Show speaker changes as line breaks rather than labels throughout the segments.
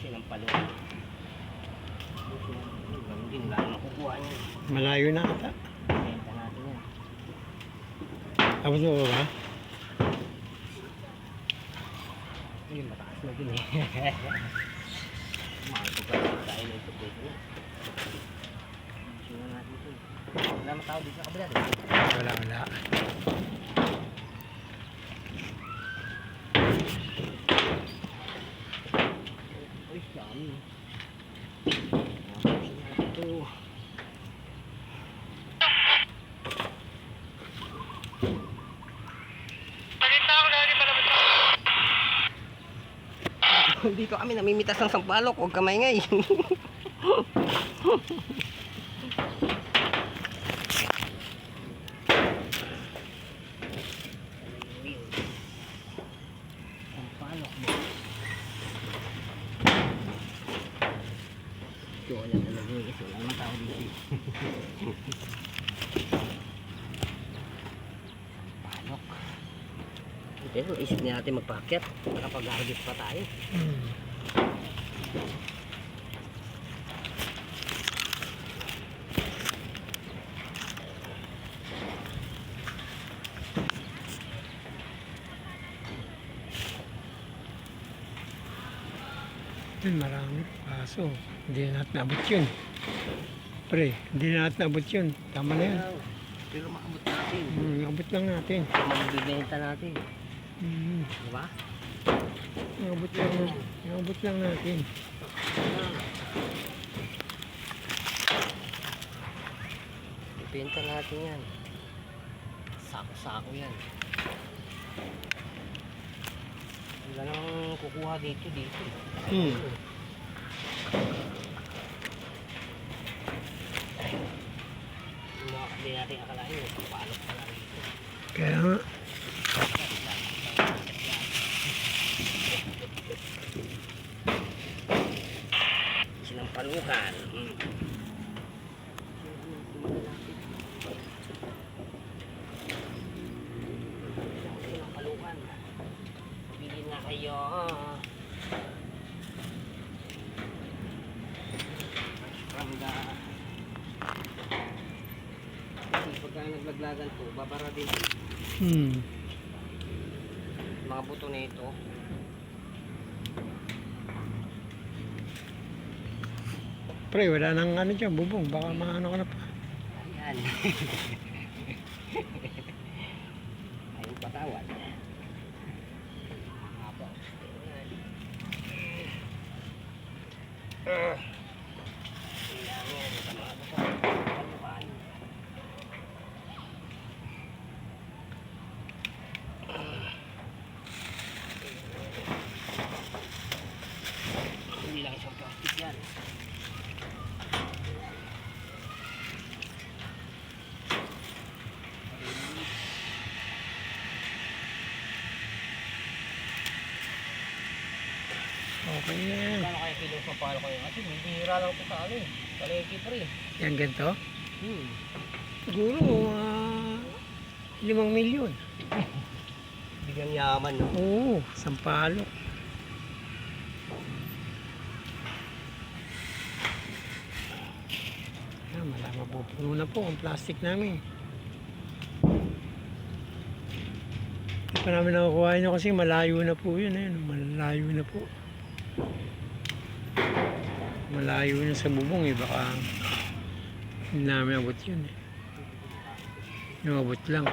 Sinampalo. Ganun din, wala na makukuha niya.
Malayo na ata.
Benta natin yan.
Abot mo ba?
Ayun, mataas na din eh. Mahal pa tayo na ito pwede na. Sino natin ito. Wala matao dito sa kabila.
Wala.
Uy, dami. Napasin natin ito. Dito kami namimitas ng sampalok. Huwag ka maingay. Sampalok mo. Ito yan talaga guys. Wala naman tao dito. Sampalok. Pero isip na natin magpaakyat. Nakapag-harvest pa tayo.
Marami. Kaso, hindi na natin abot yun. Pre, hindi na natin abot yun. Tama na yun.
Pero maabot natin.
Abot lang natin.
Magbibenta natin. Diba?
Abot lang natin.
Ibenta natin yan. Sako-sako yan. Wala nang kukuha dito. Hindi natin akalain. Papalok pa lang dito.
Kaya nga.
Sinampalukan. Sinampalukan. Bilhin na kayo. From the... Kasi pagka naglaglagan to, babara din. Mga buto na ito.
Pre, wala nang ano dyan, bubong. Baka maano ka na pa.
Ayan. Ayun patawad. Apo. Ayan. Ayan. Sa mga palukan. Hindi lang isang plastic yan.
Okay na yan.
Kano kaya kilo sa palo kayo? Kasi bihira lang ito sa ano eh. Palengke pa rin.
Yan ganito? Siguro, 5 milyon.
Bigang yaman no?
Oo, sampalok. Yan, mapupuno na po ang plastic namin. Hindi pa namin nakukuha nyo kasi malayo na po yun. Malayo na po. Malayo na sa bubong eh. Baka hindi namin abot yun eh. Yung abot lang.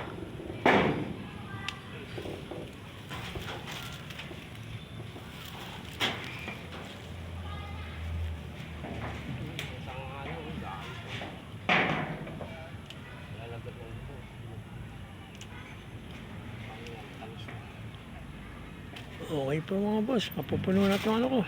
Okay po mga boss, mapupuno na itong ano ko.